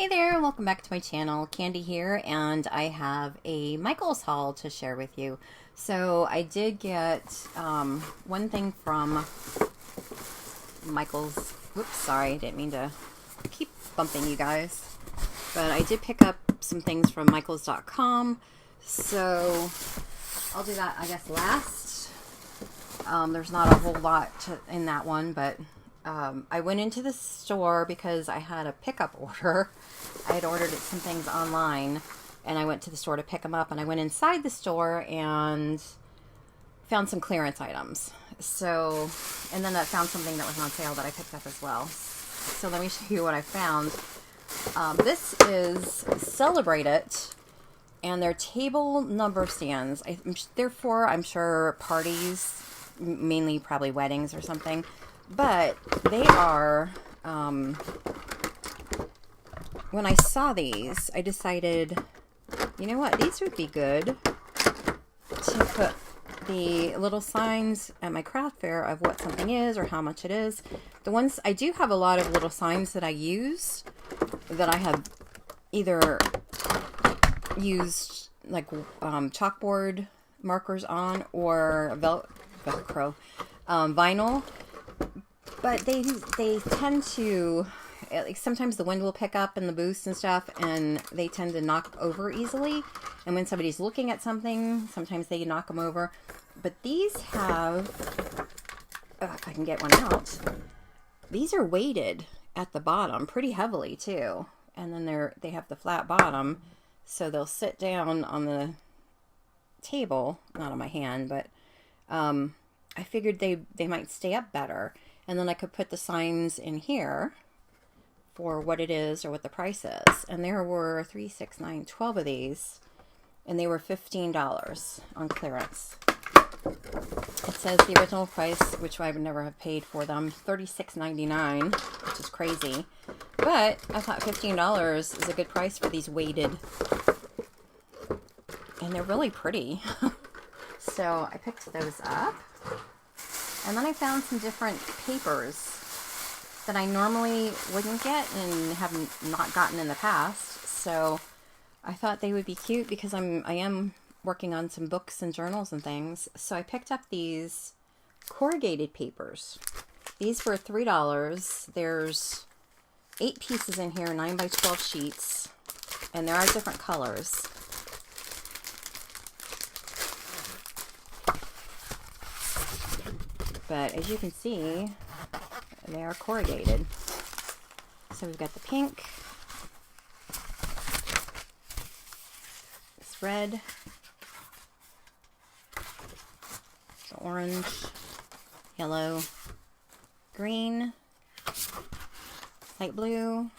Hey there, welcome back to my channel. Candy here, and I have a Michaels haul to share with you. So I did get one thing from Michaels. Oops, sorry, I didn't mean to keep bumping you guys. But I did pick up some things from Michaels.com. So I'll do that, I guess, last. There's not a whole lot in that one, but I went into the store because I had a pickup order. I had ordered some things online, and I went to the store to pick them up, and I went inside the store and found some clearance items. So, and then I found something that was on sale that I picked up as well. So let me show you what I found. This is Celebrate It, and they're table number stands. They're for, I'm sure, parties, mainly probably weddings or something. But they are, when I saw these, I decided, you know what, these would be good to put the little signs at my craft fair of what something is or how much it is. The ones, I do have a lot of little signs that I use, that I have either used like chalkboard markers on or Velcro, vinyl. But they tend to, like, sometimes the wind will pick up in the booths and stuff, and they tend to knock over easily. And when somebody's looking at something, sometimes they knock them over. But these have, if I can get one out, these are weighted at the bottom pretty heavily too. And then they have the flat bottom, so they'll sit down on the table, not on my hand, but I figured they might stay up better. And then I could put the signs in here for what it is or what the price is. And there were 3, 6, 9, 12 of these. And they were $15 on clearance. It says the original price, which I would never have paid for them, $36.99, which is crazy. But I thought $15 is a good price for these weighted. And they're really pretty. So I picked those up. And then I found some different papers that I normally wouldn't get and have not gotten in the past. So I thought they would be cute because I am working on some books and journals and things. So I picked up these corrugated papers. These were $3. There's 8 pieces in here, 9 by 12 sheets, and there are different colors. But as you can see, they are corrugated. So we've got the pink, this red, the orange, yellow, green, light blue,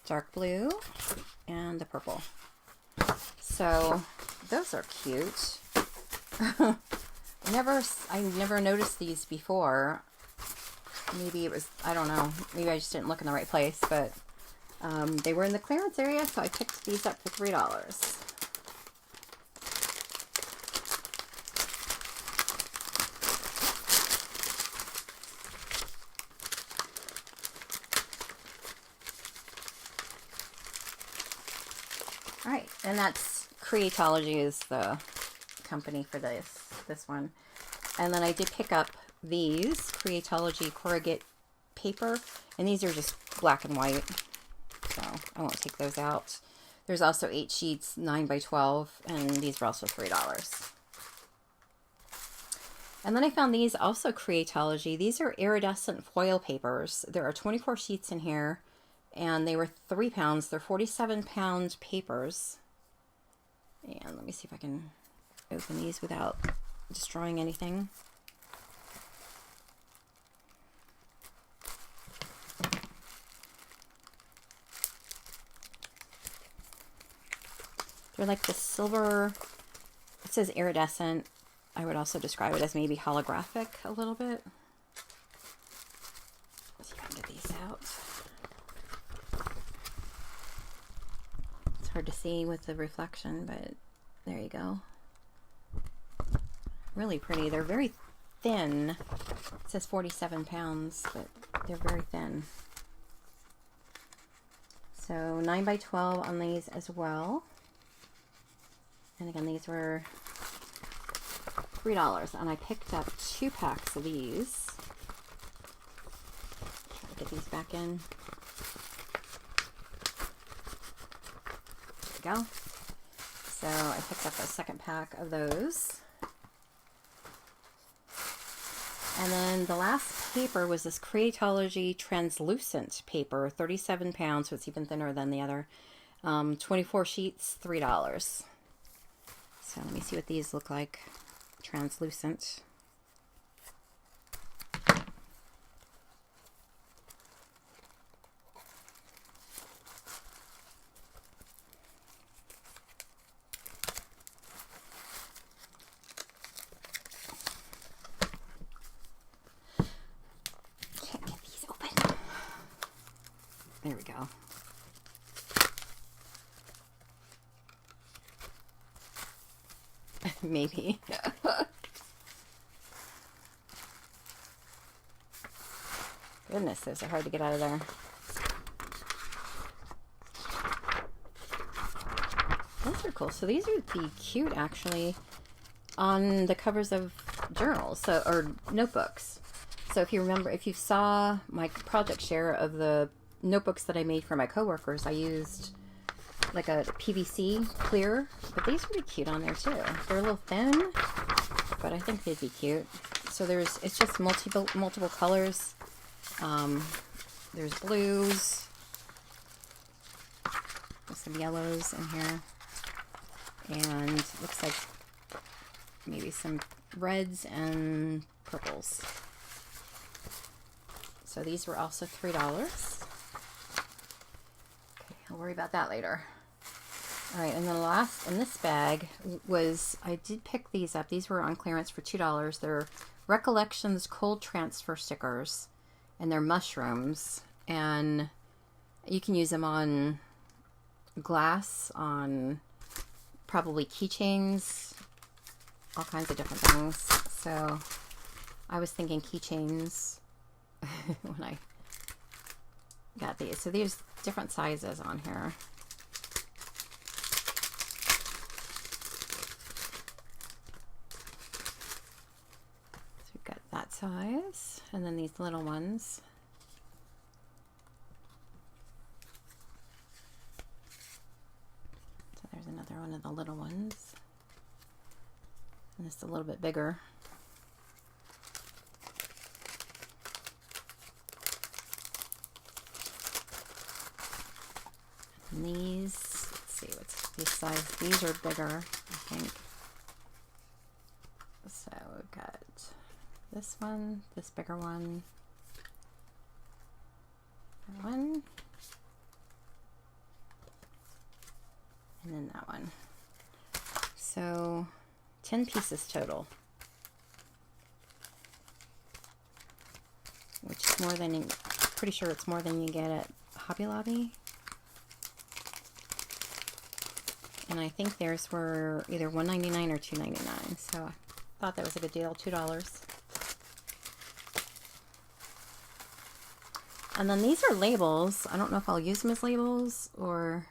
dark blue, and the purple. So those are cute. I never noticed these before. Maybe it was, I don't know, maybe I just didn't look in the right place, but they were in the clearance area, so I picked these up for $3. Alright, and that's Creatology is the company for this one. And then I did pick up these Creatology corrugate paper, and these are just black and white, so I won't take those out. There's also 8 sheets, 9 by 12, and these were also $3. And then I found these also Creatology. These are iridescent foil papers. There are 24 sheets in here, and they were 3 pounds. They're 47-pound papers. And let me see if I can open these without destroying anything. They're like the silver, it says iridescent. I would also describe it as maybe holographic a little bit. Let's see if I can get these out. It's hard to see with the reflection, but there you go. Really pretty. They're very thin. It says 47 pounds, but they're very thin. So 9 by 12 on these as well. And again, these were $3, and I picked up 2 packs of these. Try to get these back in. There we go. So I picked up a second pack of those. And then the last paper was this Creatology translucent paper, 37 pounds, so it's even thinner than the other. 24 sheets, $3. So let me see what these look like. Translucent. Can't get these open. There we go. Maybe. Goodness, those are hard to get out of there. Those are cool. So these would be cute, actually, on the covers of journals, so, or notebooks. So if you remember, if you saw my project share of the notebooks that I made for my coworkers, I used like a PVC clear, but these would be cute on there too. They're a little thin, but I think they'd be cute. So it's just multiple colors. There's blues, there's some yellows in here, and looks like maybe some reds and purples. So these were also $3. Okay, I'll worry about that later. All right, and then last in this bag was, I did pick these up. These were on clearance for $2. They're Recollections Cold Transfer stickers, and they're mushrooms. And you can use them on glass, on probably keychains, all kinds of different things. So I was thinking keychains when I got these. So there's different sizes on here. Got that size, and then these little ones. So there's another one of the little ones, and it's a little bit bigger. And these, let's see what's this size. These are bigger, I think. So we've got this one, this bigger one, that one, and then that one. So 10 pieces total, which is more than, pretty sure it's more than you get at Hobby Lobby. And I think theirs were either $1.99 or $2.99, so I thought that was a good deal, $2. And then these are labels. I don't know if I'll use them as labels or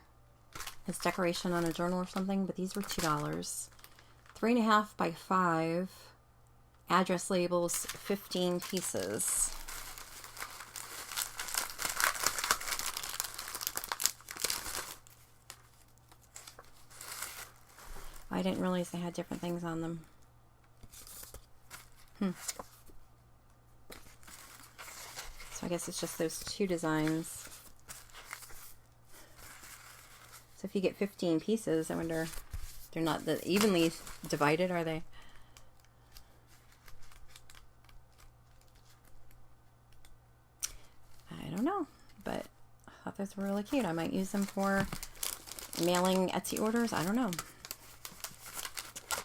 as decoration on a journal or something, but these were $2. 3.5 by 5 address labels, 15 pieces. I didn't realize they had different things on them. So I guess it's just those two designs. So if you get 15 pieces, I wonder, they're not evenly divided, are they? I don't know, but I thought those were really cute. I might use them for mailing Etsy orders. I don't know.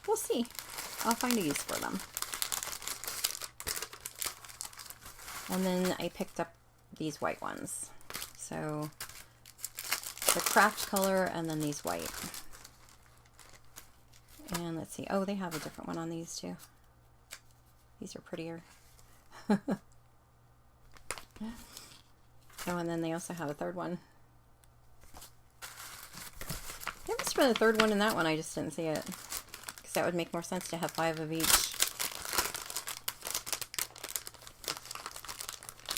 We'll see. I'll find a use for them. And then I picked up these white ones. So the craft color and then these white. And let's see. Oh, they have a different one on these too. These are prettier. Oh, and then they also have a third one. must have been the third one in that one. I just didn't see it. Because that would make more sense to have 5 of each.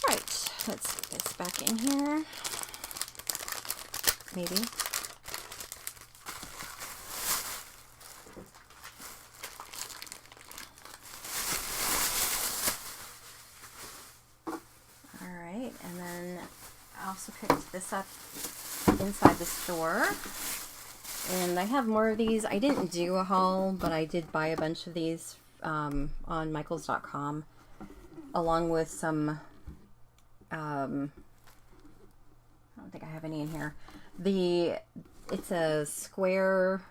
Right. Let's get this back in here. Maybe. Alright, and then I also picked this up inside the store. And I have more of these. I didn't do a haul, but I did buy a bunch of these on Michaels.com, along with some, I don't think I have any in here. It's a square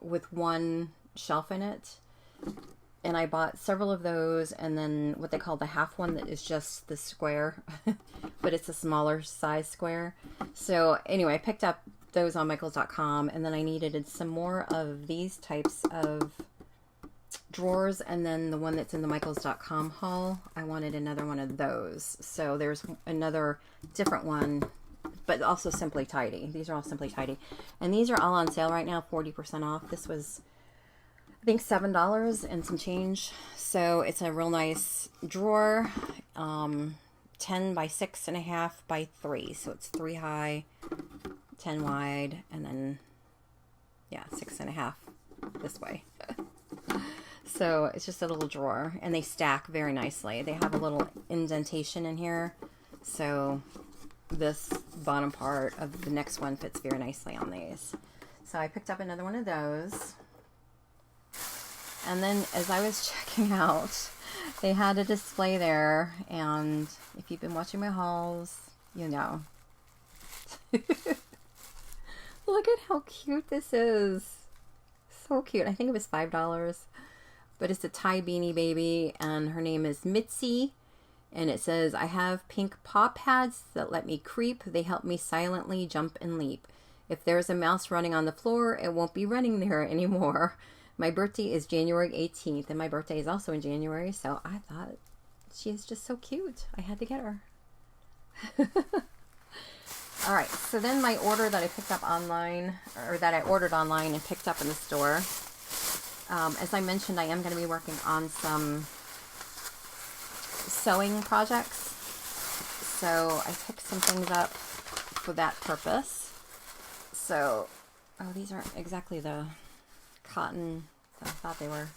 with one shelf in it, and I bought several of those, and then what they call the half one that is just the square, but it's a smaller size square. So anyway, I picked up those on Michaels.com, and then I needed some more of these types of drawers, and then the one that's in the Michaels.com haul, I wanted another one of those. So there's another different one, but also Simply Tidy. These are all Simply Tidy, and these are all on sale right now, 40% off. This was, I think, $7 and some change. So it's a real nice drawer, 10 by 6.5 by 3, so it's 3 high, 10 wide, and then, yeah, 6.5 this way. So it's just a little drawer, and they stack very nicely. They have a little indentation in here, so this bottom part of the next one fits very nicely on these. So I picked up another one of those. And then as I was checking out, they had a display there, and if you've been watching my hauls, you know. Look at how cute this is. So cute. I think it was $5. But it's a Thai Beanie Baby, and her name is Mitzi. And it says, I have pink paw pads that let me creep. They help me silently jump and leap. If there's a mouse running on the floor, it won't be running there anymore. My birthday is January 18th, and my birthday is also in January, so I thought she is just so cute. I had to get her. All right, so then my order that I picked up online, or that I ordered online and picked up in the store. As I mentioned, I am going to be working on some sewing projects. So I picked some things up for that purpose. So, oh, these aren't exactly the cotton that I thought they were.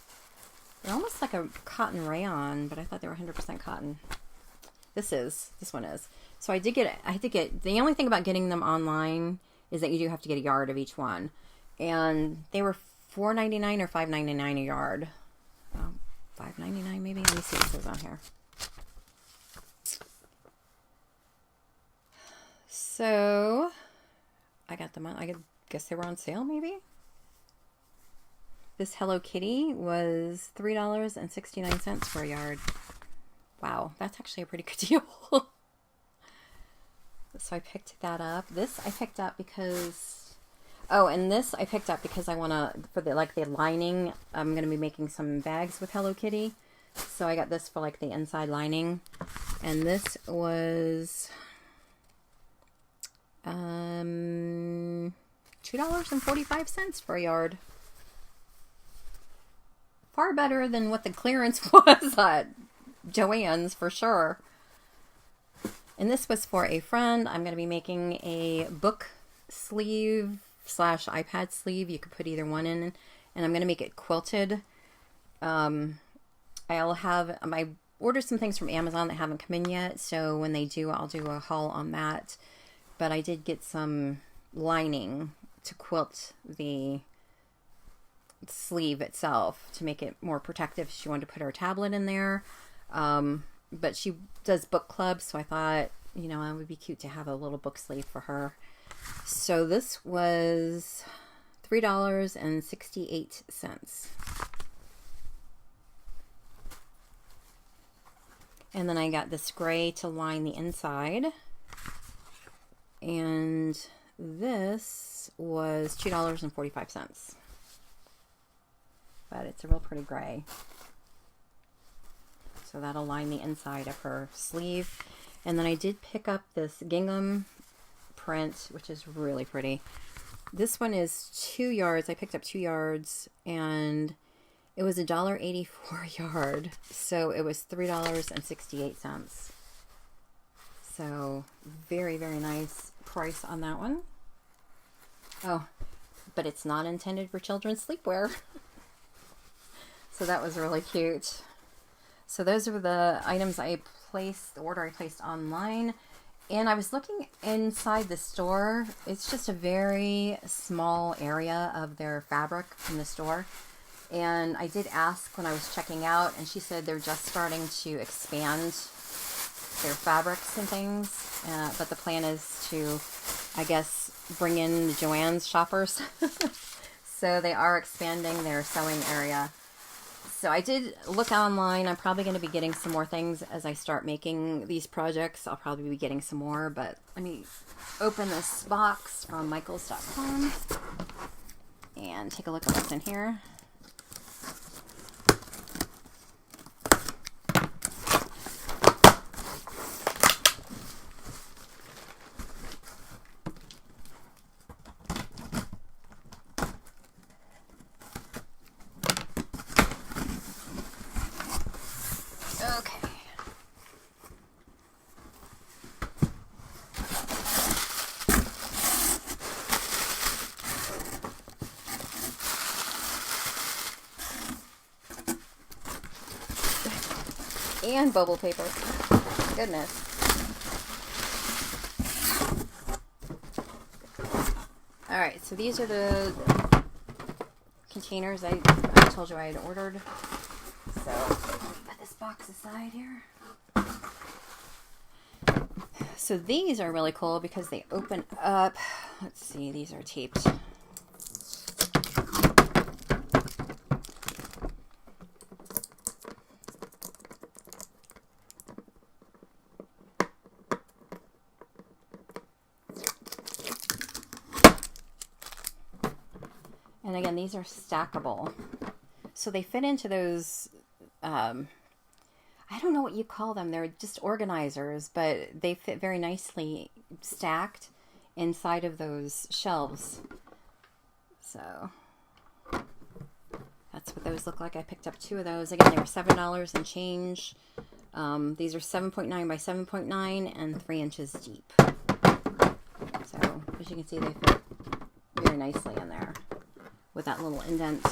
They're almost like a cotton rayon, but I thought they were 100% cotton. This one is. So I had to get, the only thing about getting them online is that you do have to get a yard of each one. And they were $4.99 or $5.99 a yard. $5.99 maybe? Let me see what it says on here. So I got them on, I guess they were on sale maybe? This Hello Kitty was $3.69 for a yard. Wow, that's actually a pretty good deal. So I picked that up. This I picked up because, and this I picked up because I want to, for the lining, I'm going to be making some bags with Hello Kitty. So I got this for like the inside lining. And this was $2.45 for a yard. Far better than what the clearance was at Joann's for sure. And this was for a friend. I'm going to be making a book sleeve / iPad sleeve. You could put either one in. And I'm going to make it quilted. I ordered some things from Amazon that haven't come in yet. So when they do, I'll do a haul on that. But I did get some lining to quilt the sleeve itself to make it more protective. She wanted to put her tablet in there. But she does book clubs, so I thought, it would be cute to have a little book sleeve for her. So this was $3.68. And then I got this gray to line the inside. And this was $2.45. But it's a real pretty gray. So that'll line the inside of her sleeve. And then I did pick up this gingham print, which is really pretty. This one is 2 yards. I picked up 2 yards, and it was $1.84 a yard. So it was $3.68. So very, very nice price on that one. Oh, but it's not intended for children's sleepwear. So that was really cute. So those are the items I placed, the order I placed online. And I was looking inside the store. It's just a very small area of their fabric in the store. And I did ask when I was checking out, and she said they're just starting to expand their fabrics and things. But the plan is to, I guess, bring in the Joann's shoppers. So they are expanding their sewing area. So I did look online. I'm probably going to be getting some more things as I start making these projects. I'll probably be getting some more, but let me open this box from Michaels.com and take a look at what's in here. Okay. And bubble paper. Goodness. Alright, so these are the containers I told you I had ordered. So, put this box aside here. So these are really cool because they open up. Let's see, these are taped. And again, these are stackable. So they fit into those, I don't know what you call them. They're just organizers, but they fit very nicely stacked inside of those shelves. So that's what those look like. I picked up 2 of those. Again, they were $7 and change. These are 7.9 by 7.9 and 3 inches deep. So as you can see, they fit very nicely in there with that little indent.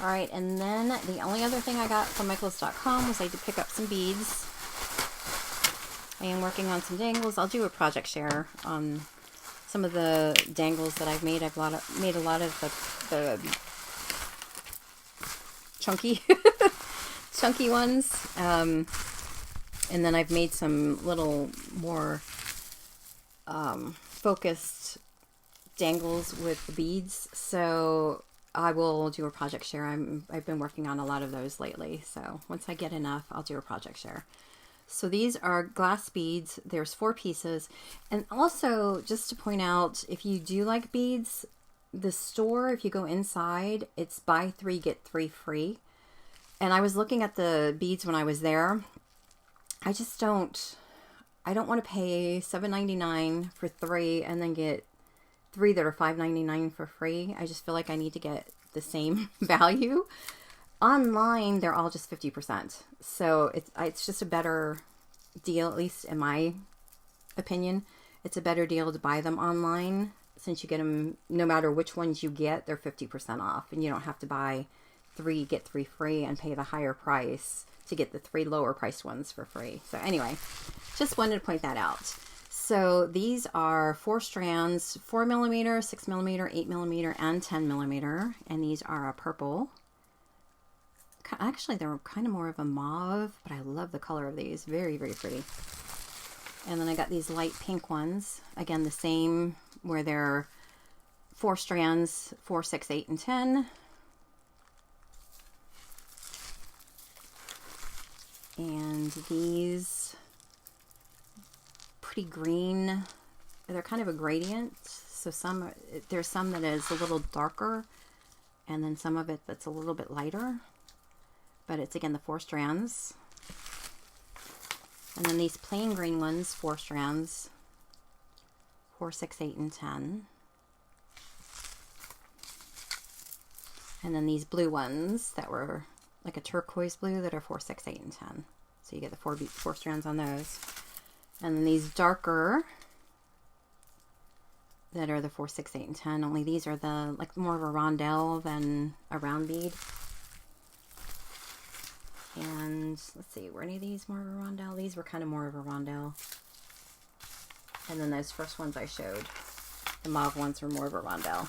All right, and then the only other thing I got from Michaels.com was I did pick up some beads. I am working on some dangles. I'll do a project share on some of the dangles that I've made. I've made a lot of the chunky, chunky ones. And then I've made some little more focused dangles with the beads. So I will do a project share. I've been working on a lot of those lately. So once I get enough, I'll do a project share. So these are glass beads. There's 4 pieces. And also, just to point out, if you do like beads, the store, if you go inside, it's buy 3, get 3 free. And I was looking at the beads when I was there. I don't want to pay $7.99 for 3 and then get 3 that are $5.99 for free. I just feel like I need to get the same value. Online, they're all just 50%. So it's just a better deal, at least in my opinion. It's a better deal to buy them online since you get them, no matter which ones you get, they're 50% off. And you don't have to buy 3, get 3 free and pay the higher price to get the 3 lower priced ones for free. So anyway, just wanted to point that out. So these are 4 strands, 4mm, 6mm, 8mm, and 10mm. And these are a purple. Actually, they're kind of more of a mauve, but I love the color of these. Very, very pretty. And then I got these light pink ones. Again, the same, where they're 4 strands, 4, 6, 8, and 10. And these pretty green, they're kind of a gradient. So there's some that is a little darker, and then some of it that's a little bit lighter. But it's, again, the 4 strands. And then these plain green ones, 4 strands, 4, 6, 8, and 10. And then these blue ones that were like a turquoise blue that are 4, 6, 8, and 10. So you get the 4 strands on those. And then these darker that are the 4, 6, 8, and 10. Only these are the like more of a rondelle than a round bead. And let's see, were any of these more of a rondelle? These were kind of more of a rondelle. And then those first ones I showed, the mauve ones were more of a rondelle.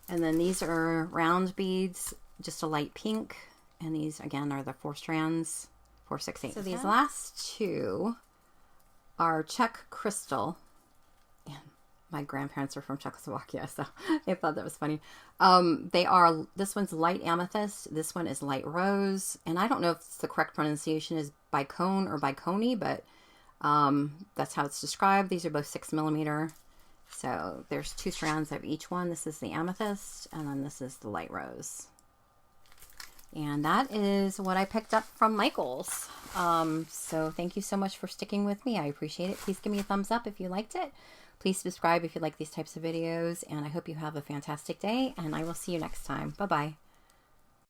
And then these are round beads, just a light pink. And these, again, are the 4 strands, 4, 6, 8. So these last two are Czech crystal. And my grandparents are from Czechoslovakia, so I thought that was funny. This one's light amethyst. This one is light rose. And I don't know if the correct pronunciation is bicone or bicony, but that's how it's described. These are both 6 millimeter. So there's 2 strands of each one. This is the amethyst, and then this is the light rose. And that is what I picked up from Michaels. So thank you so much for sticking with me. I appreciate it. Please give me a thumbs up if you liked it. Please subscribe if you like these types of videos. And I hope you have a fantastic day. And I will see you next time. Bye-bye.